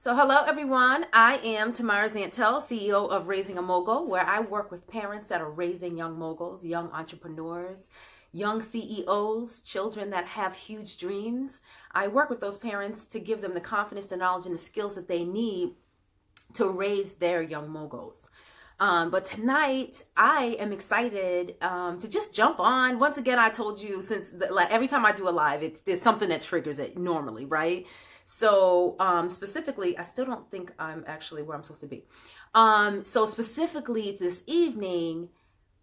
So hello everyone, I am Tamara Zantel, CEO of Raising a Mogul, where I work with parents that are raising young moguls, young entrepreneurs, young CEOs, children that have huge dreams. I work with those parents to give them the confidence, the knowledge, and the skills that they need to raise their young moguls. But tonight, I am excited to just jump on. Once again, I told you like every time I do a live, there's something that triggers it normally, right? So specifically, I still don't think I'm actually where I'm supposed to be. So specifically this evening,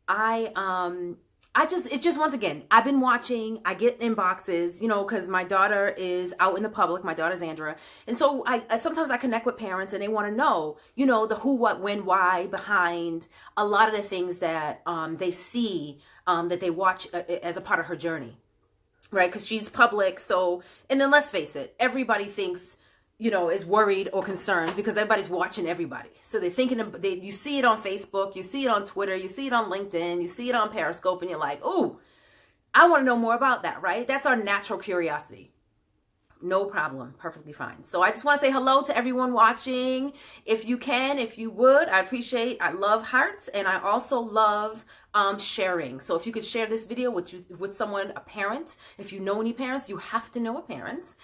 it's just once again, I've been watching, I get inboxes, because my daughter is out in the public, my daughter's Andra. And so sometimes I connect with parents and they want to know, the who, what, when, why behind a lot of the things that they see, that they watch as a part of her journey. Right? Because she's public. So, and then let's face it, everybody thinks, is worried or concerned because everybody's watching everybody. So they're thinking, you see it on Facebook, you see it on Twitter, you see it on LinkedIn, you see it on Periscope, and you're like, oh, I want to know more about that, right? That's our natural curiosity. No problem. Perfectly fine. So I just want to say hello to everyone watching. If you can, if you would, I love hearts, and I also love sharing. So if you could share this video with someone, a parent, if you know any parents, you have to know a parent.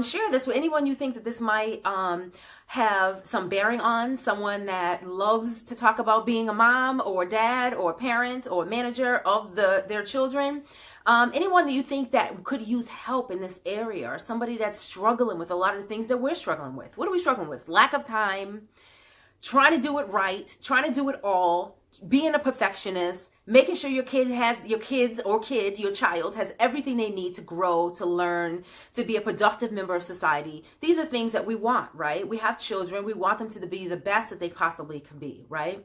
Share this with anyone you think that this might have some bearing on, someone that loves to talk about being a mom or a dad or a parent or a manager of their children. Anyone that you think that could use help in this area, or somebody that's struggling with a lot of the things that we're struggling with. What are we struggling with? Lack of time, trying to do it right, trying to do it all, being a perfectionist, making sure your child has everything they need to grow, to learn, to be a productive member of society. These are things that we want, right? We have children. We want them to be the best that they possibly can be, right?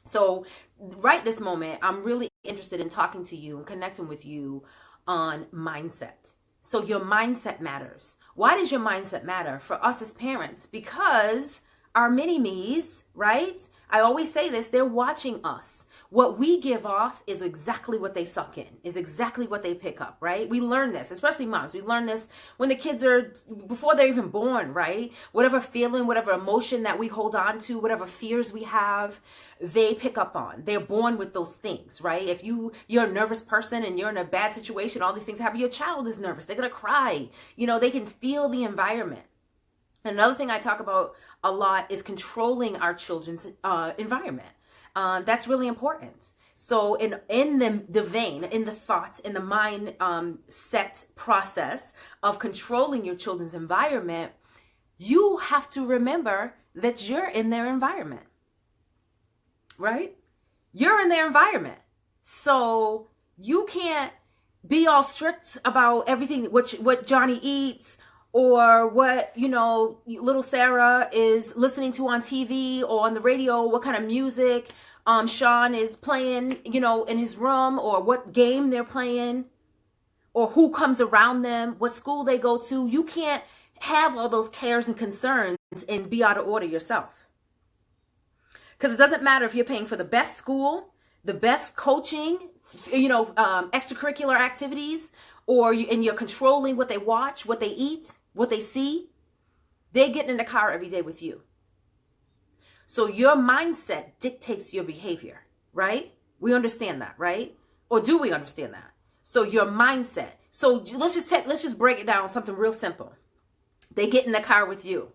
So right this moment, I'm really interested in talking to you and connecting with you on mindset. So your mindset matters. Why does your mindset matter for us as parents? Because our mini-me's, right? I always say this, they're watching us. What we give off is exactly what they suck in, is exactly what they pick up, right? We learn this, especially moms. We learn this when the kids are, before they're even born, right? Whatever feeling, whatever emotion that we hold on to, whatever fears we have, they pick up on. They're born with those things, right? If you're a nervous person and you're in a bad situation, all these things happen, your child is nervous. They're going to cry. They can feel the environment. Another thing I talk about a lot is controlling our children's environment. That's really important. So in the vein, in the thought, in the mind set process of controlling your children's environment, you have to remember that you're in their environment, right? You're in their environment. So you can't be all strict about everything, what Johnny eats, or what, little Sarah is listening to on TV or on the radio, what kind of music Sean is playing, in his room, or what game they're playing, or who comes around them, what school they go to. You can't have all those cares and concerns and be out of order yourself. Because it doesn't matter if you're paying for the best school, the best coaching, extracurricular activities, and you're controlling what they watch, what they eat, what they see. They're getting in the car every day with you. So your mindset dictates your behavior, right? We understand that, right? Or do we understand that? So your mindset. So let's just break it down, something real simple. They get in the car with you.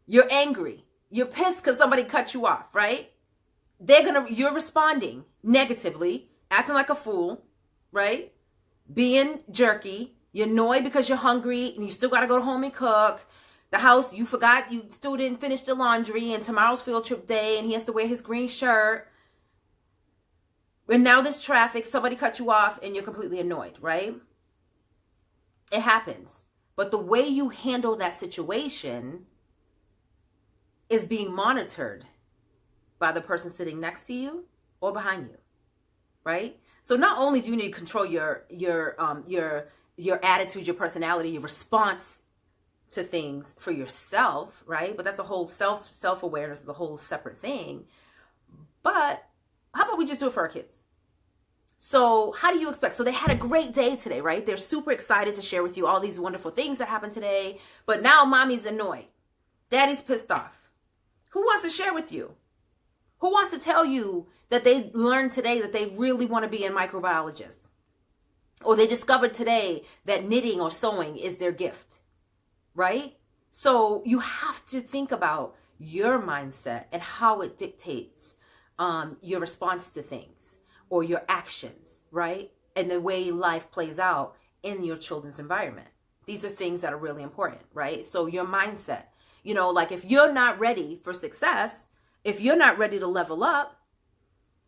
You're angry. You're pissed because somebody cut you off, right? You're responding negatively, acting like a fool, right? Being jerky. You're annoyed because you're hungry and you still got to go home and cook. The house, you forgot you still didn't finish the laundry, and tomorrow's field trip day and he has to wear his green shirt. And now there's traffic, somebody cut you off and you're completely annoyed, right? It happens. But the way you handle that situation is being monitored by the person sitting next to you or behind you, right? So not only do you need to control your attitude, your personality, your response to things for yourself, right? But that's a whole self-awareness is a whole separate thing. But how about we just do it for our kids? So how do you expect? So they had a great day today, right? They're super excited to share with you all these wonderful things that happened today. But now mommy's annoyed. Daddy's pissed off. Who wants to share with you? Who wants to tell you that they learned today that they really want to be a microbiologist? Or they discovered today that knitting or sewing is their gift, right? So you have to think about your mindset and how it dictates your response to things or your actions, right? And the way life plays out in your children's environment. These are things that are really important, right? So your mindset, like if you're not ready for success, if you're not ready to level up,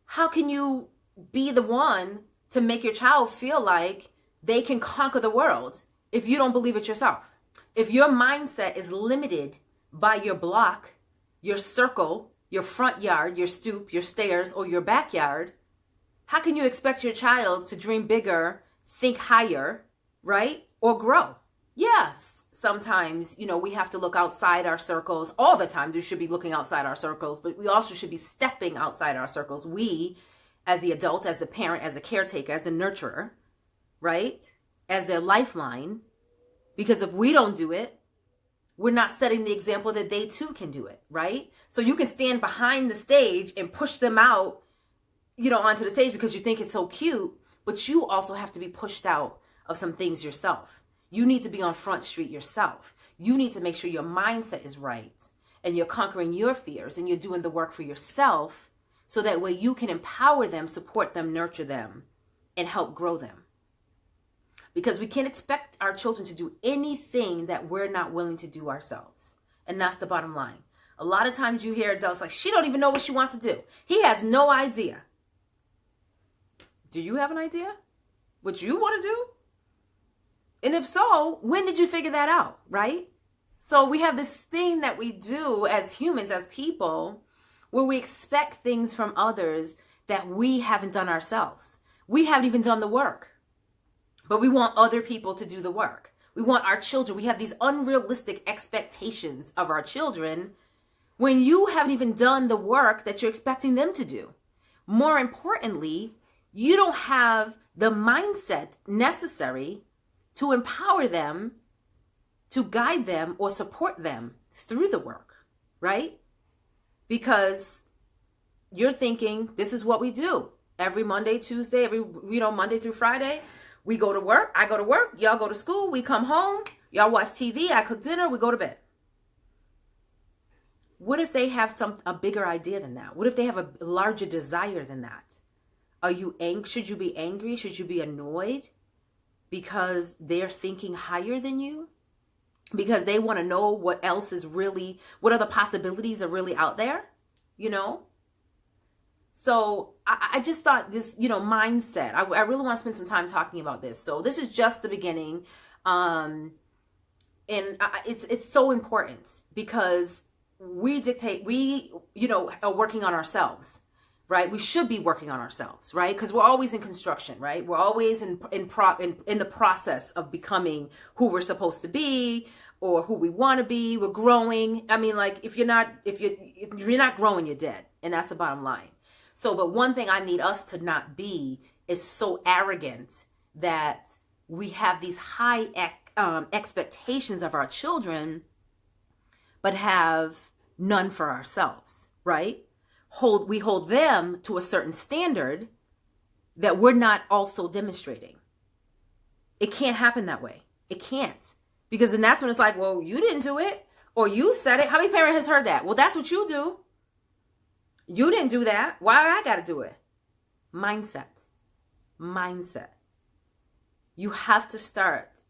how can you be the one to make your child feel like they can conquer the world if you don't believe it yourself? If your mindset is limited by your block, your circle, your front yard, your stoop, your stairs, or your backyard, how can you expect your child to dream bigger, think higher, right? Or grow? Yes, sometimes, we have to look outside our circles. All the time, we should be looking outside our circles, but we also should be stepping outside our circles. We, as the adult, as the parent, as the caretaker, as the nurturer, right? As their lifeline. Because if we don't do it, we're not setting the example that they too can do it, right? So you can stand behind the stage and push them out, onto the stage because you think it's so cute, but you also have to be pushed out of some things yourself. You need to be on Front Street yourself. You need to make sure your mindset is right and you're conquering your fears and you're doing the work for yourself so that way you can empower them, support them, nurture them, and help grow them. Because we can't expect our children to do anything that we're not willing to do ourselves. And that's the bottom line. A lot of times you hear adults like, she don't even know what she wants to do. He has no idea. Do you have an idea? What you want to do? And if so, when did you figure that out, right? So we have this thing that we do as humans, as people, where we expect things from others that we haven't done ourselves. We haven't even done the work. But we want other people to do the work. We want our children. We have these unrealistic expectations of our children when you haven't even done the work that you're expecting them to do. More importantly, you don't have the mindset necessary to empower them, to guide them or support them through the work, right? Because you're thinking, this is what we do. Every Monday, Tuesday, Monday through Friday, we go to work, I go to work, y'all go to school, we come home, y'all watch TV, I cook dinner, we go to bed. What if they have a bigger idea than that? What if they have a larger desire than that? Should you be angry? Should you be annoyed because they're thinking higher than you? Because they want to know what other possibilities are really out there, So I just thought this, mindset, I really want to spend some time talking about this. So this is just the beginning. And it's so important because we are working on ourselves, right? We should be working on ourselves, right? Because we're always in construction, right? We're always in the process of becoming who we're supposed to be or who we want to be. We're growing. I mean, like if you're not growing, you're dead. And that's the bottom line. So, but one thing I need us to not be is so arrogant that we have these high expectations of our children, but have none for ourselves, right? We hold them to a certain standard that we're not also demonstrating. It can't happen that way. It can't. Because then that's when it's like, well, you didn't do it or you said it. How many parents has heard that? Well, that's what you do. You didn't do that. Why I got to do it? Mindset. You have to start,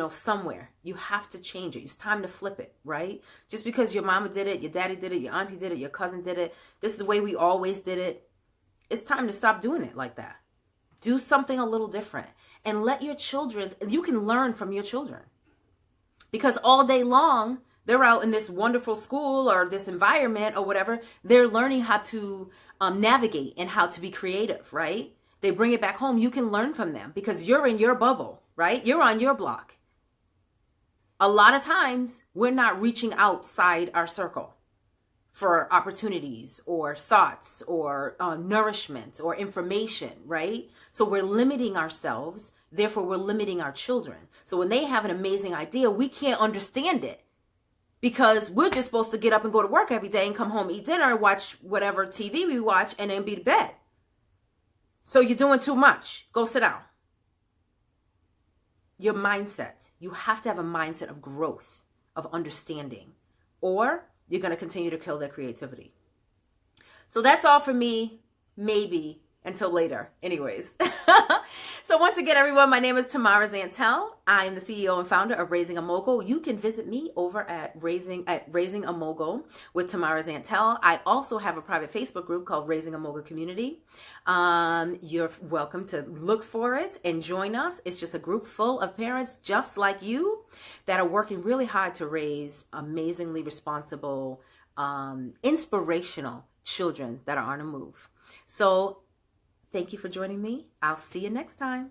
somewhere. You have to change it. It's time to flip it, right? Just because your mama did it, your daddy did it, your auntie did it, your cousin did it. This is the way we always did it. It's time to stop doing it like that. Do something a little different and let your you can learn from your children. Because all day long, they're out in this wonderful school or this environment or whatever. They're learning how to navigate and how to be creative, right? They bring it back home. You can learn from them because you're in your bubble, right? You're on your block. A lot of times, we're not reaching outside our circle for opportunities or thoughts or nourishment or information, right? So we're limiting ourselves. Therefore, we're limiting our children. So when they have an amazing idea, we can't understand it. because we're just supposed to get up and go to work every day and come home, eat dinner, and watch whatever TV we watch, and then be to bed. So you're doing too much. Go sit down. Your mindset. You have to have a mindset of growth, of understanding, or you're going to continue to kill their creativity. So that's all for me, maybe until later. Anyways. So once again, everyone, my name is Tamara Zantel. I am the CEO and founder of Raising a Mogul. You can visit me over at Raising a Mogul with Tamara Zantel. I also have a private Facebook group called Raising a Mogul Community. You're welcome to look for it and join us. It's just a group full of parents just like you that are working really hard to raise amazingly responsible, inspirational children that are on a move. So thank you for joining me. I'll see you next time.